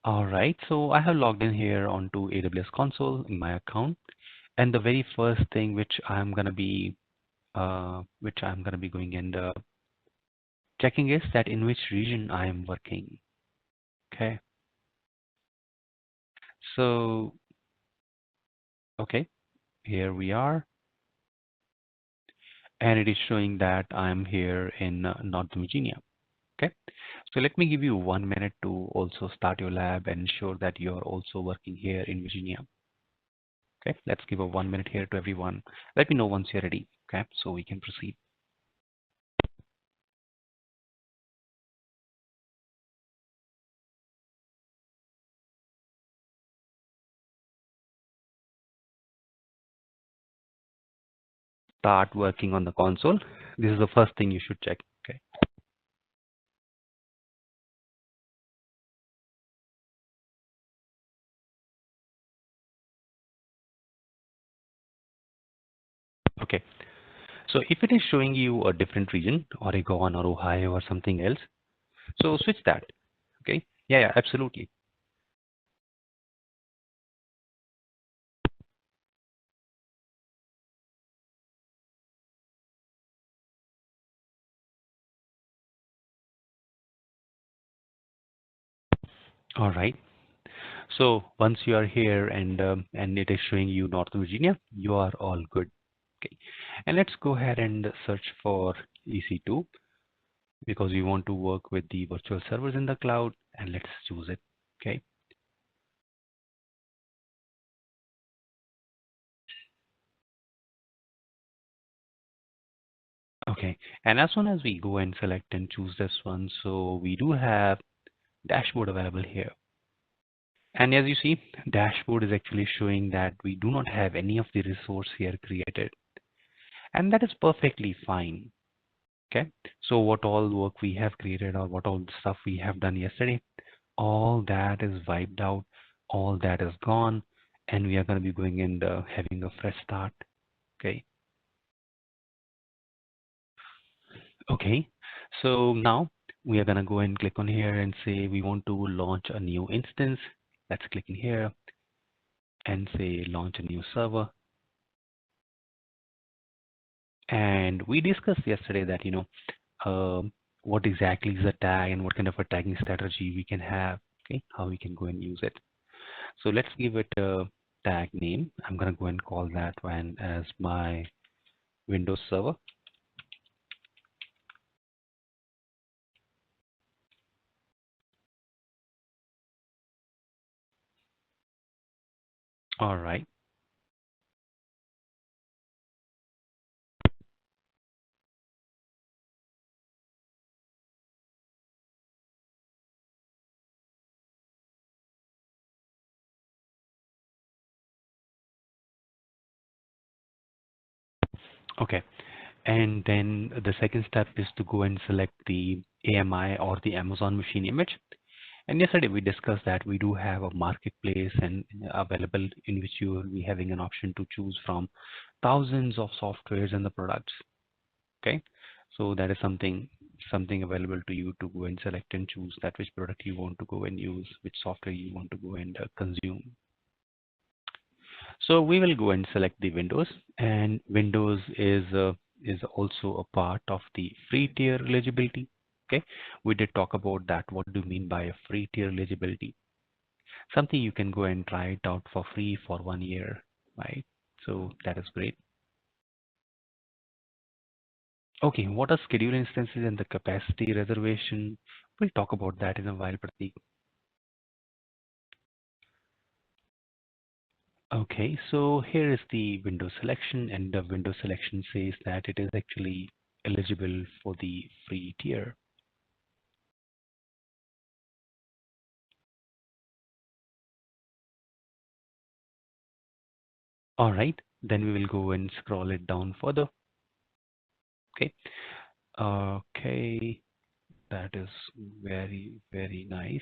All right, so I have logged in here onto AWS console in my account, and the very first thing which I'm gonna be going and checking is that in which region I am working. Okay, so okay, here we are, and it is showing that I'm here in Northern Virginia. Okay, so let me give you 1 minute to also start your lab and ensure that you're also working here in Virginia. Okay, let's give a 1 minute here to everyone. Let me know once you're ready. Okay, so we can proceed. Start working on the console. This is the first thing you should check. Okay. Okay. So if it is showing you a different region, Oregon or Ohio or something else, so switch that. Okay. Yeah, absolutely. All right. So once you are here and it is showing you Northern Virginia, you are all good. Okay. And let's go ahead and search for EC2 because we want to work with the virtual servers in the cloud, and let's choose it. Okay. Okay. And as soon as we go and select and choose this one, so we do have dashboard available here. And as you see, dashboard is actually showing that we do not have any of the resource here created. And that is perfectly fine. Okay. So what all work we have created or what all stuff we have done yesterday, all that is wiped out, all that is gone, and we are going to be going and having a fresh start. Okay. Okay. So now we are going to go and click on here and say we want to launch a new instance. Let's click in here and say launch a new server. And we discussed yesterday that, what exactly is a tag and what kind of a tagging strategy we can have, okay, how we can go and use it. So let's give it a tag name. I'm going to go and call that one as my Windows server. All right. Okay. And then the second step is to go and select the AMI or the Amazon machine image. And yesterday we discussed that we do have a marketplace and available in which you will be having an option to choose from thousands of softwares and the products. Okay, so that is something available to you to go and select and choose that which product you want to go and use, which software you want to go and consume. So we will go and select the Windows, and Windows is also a part of the free tier eligibility. Okay, we did talk about that. What do you mean by a free tier eligibility? Something you can go and try it out for free for 1 year, right? So that is great. Okay, what are schedule instances and the capacity reservation? We'll talk about that in a while, Prateek. Okay, so here is the window selection, and the window selection says that it is actually eligible for the free tier. All right, then we will go and scroll it down further. Okay, okay, that is very nice.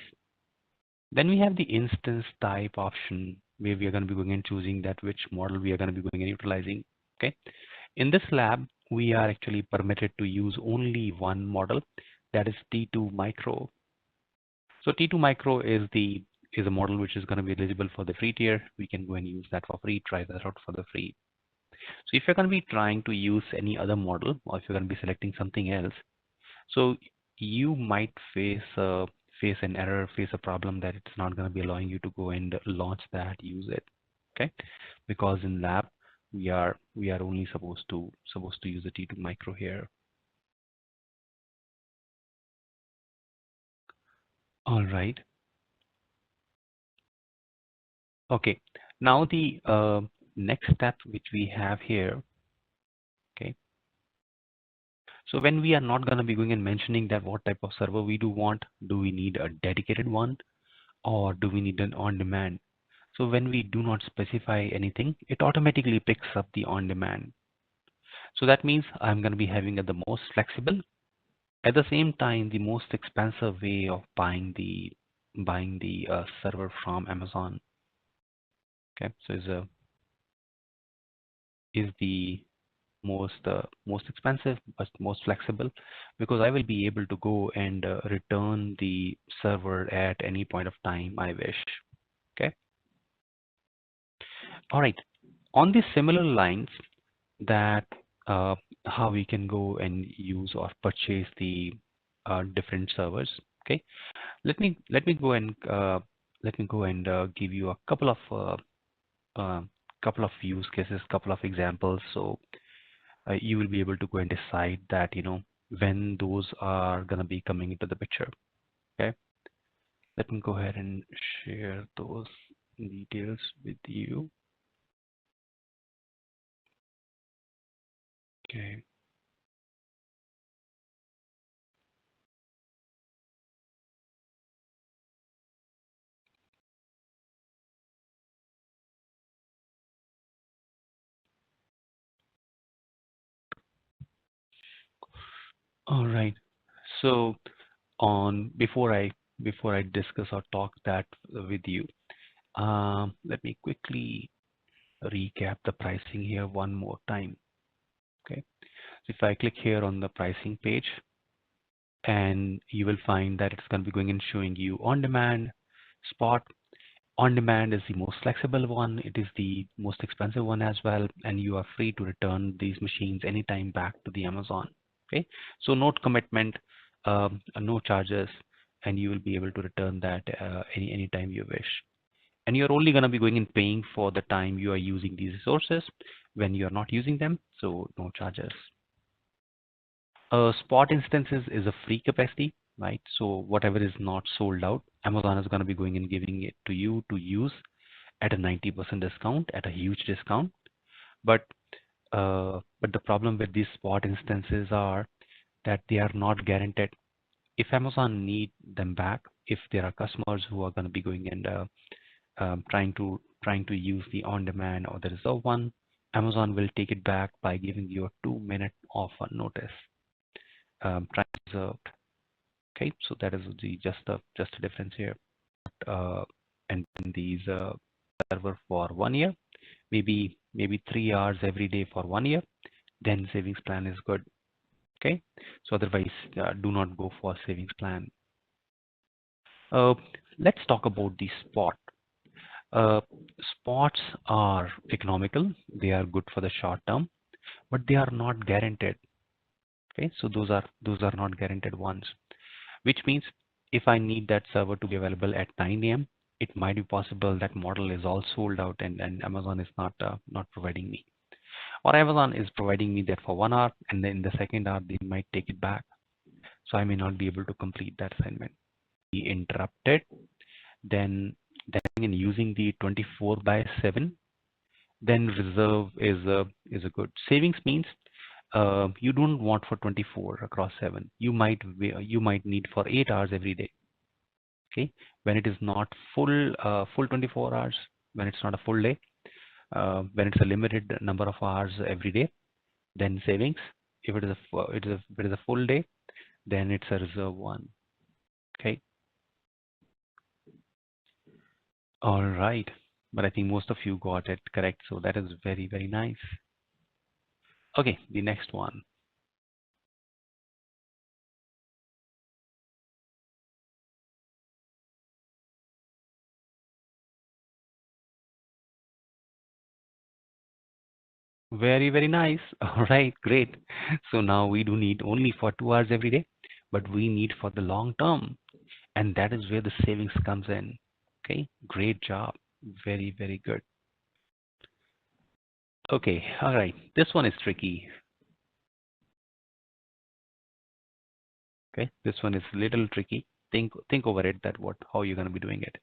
Then we have the instance type option where we are going to be going and choosing that which model we are going to be going and utilizing. Okay. In this lab, we are actually permitted to use only one model, that is T2 micro. So T2 Micro is a model which is going to be eligible for the free tier. We can go and use that for free, try that out for the free. So if you're going to be trying to use any other model, or if you're going to be selecting something else, so you might face an error, face a problem that it's not going to be allowing you to go and launch that, use it. Okay, because in lab we are only supposed to use the T2 Micro here. All right. Okay. Now the next step which we have here. Okay. So when we are not going to be going and mentioning that what type of server we do want, do we need a dedicated one or do we need an on-demand? So when we do not specify anything, it automatically picks up the on-demand. So that means I'm going to be having the most flexible, at the same time, the most expensive way of buying the server from Amazon. Okay, so is the most expensive but most flexible, because I will be able to go and return the server at any point of time I wish. Okay. All right. On the similar lines, that how we can go and use or purchase the different servers. Okay. Let me go and give you a uh, couple of use cases, couple of examples, so you will be able to go and decide that when those are gonna be coming into the picture. Okay, let me go ahead and share those details with you. Okay. All right. So on before I discuss or talk that with you, let me quickly recap the pricing here one more time. Okay. So if I click here on the pricing page, and you will find that it's going to be going and showing you on demand, spot. On demand is the most flexible one. It is the most expensive one as well, and you are free to return these machines anytime back to the Amazon. Okay, so no commitment, no charges, and you will be able to return that anytime you wish. And you're only going to be going and paying for the time you are using these resources. When you are not using them, so no charges. Spot instances is a free capacity, right? So whatever is not sold out, Amazon is going to be going and giving it to you to use at a 90% discount, at a huge discount. But but the problem with these spot instances are that they are not guaranteed. If Amazon need them back, if there are customers who are going to be going and trying to use the on-demand or the reserve one, Amazon will take it back by giving you a 2 minute offer notice. Try reserved. Okay, so that is the just a difference here. And these server for 1 year, maybe 3 hours every day for 1 year, then savings plan is good. Okay, so otherwise do not go for savings plan. Uh, let's talk about the spot. Uh, Spots are economical. They are good for the short term, but they are not guaranteed. Okay, so those are not guaranteed ones, which means if I need that server to be available at 9 a.m., it might be possible that model is all sold out and Amazon is not providing me. Or Amazon is providing me that for 1 hour, and then in the second hour they might take it back. So I may not be able to complete that assignment. Be interrupted, then in using the 24/7, then reserve is a good. Savings means you don't want for 24 across 7. You might need for 8 hours every day. Okay, when it is not full 24 hours, when it's not a full day, when it's a limited number of hours every day, then savings. If it is a full day, then it's a reserve one. Okay, all right. But I think most of you got it correct, so that is very, very nice. Okay, the next one. Very, very nice. All right, great. So now we do need only for 2 hours every day, but we need for the long term. And that is where the savings comes in. Okay, great job. Very, very good. Okay, all right. This one is tricky. Okay, this one is a little tricky. Think over it that what how you're gonna be doing it.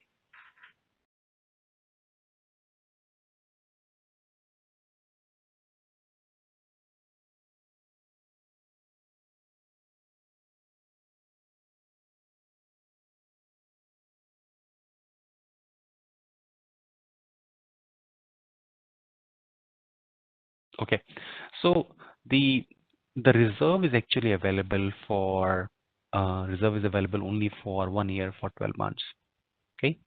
Okay, so the the reserve is actually available for reserve is available only for 1 year for 12 months. Okay,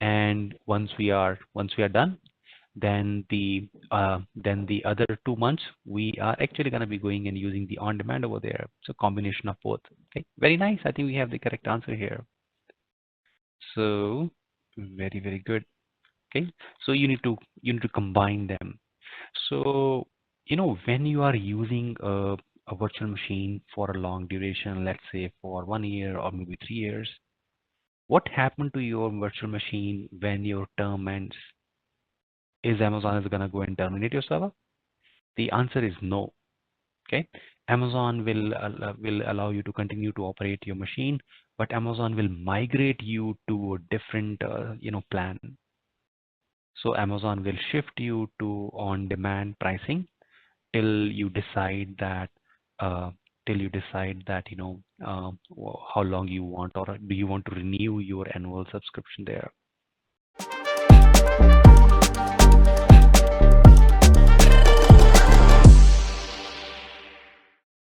and once we are done, then the other 2 months we are actually going to be going and using the on demand over there. So combination of both. Okay, very nice. I think we have the correct answer here. So very, very good. Okay, so you need to combine them. So when you are using a virtual machine for a long duration, let's say for 1 year or maybe 3 years, what happened to your virtual machine when your term ends? Is Amazon is gonna go and terminate your server? The answer is no. Okay, Amazon will allow you to continue to operate your machine, but Amazon will migrate you to a different plan. So Amazon will shift you to on-demand pricing till you decide that uh, how long you want, or do you want to renew your annual subscription there.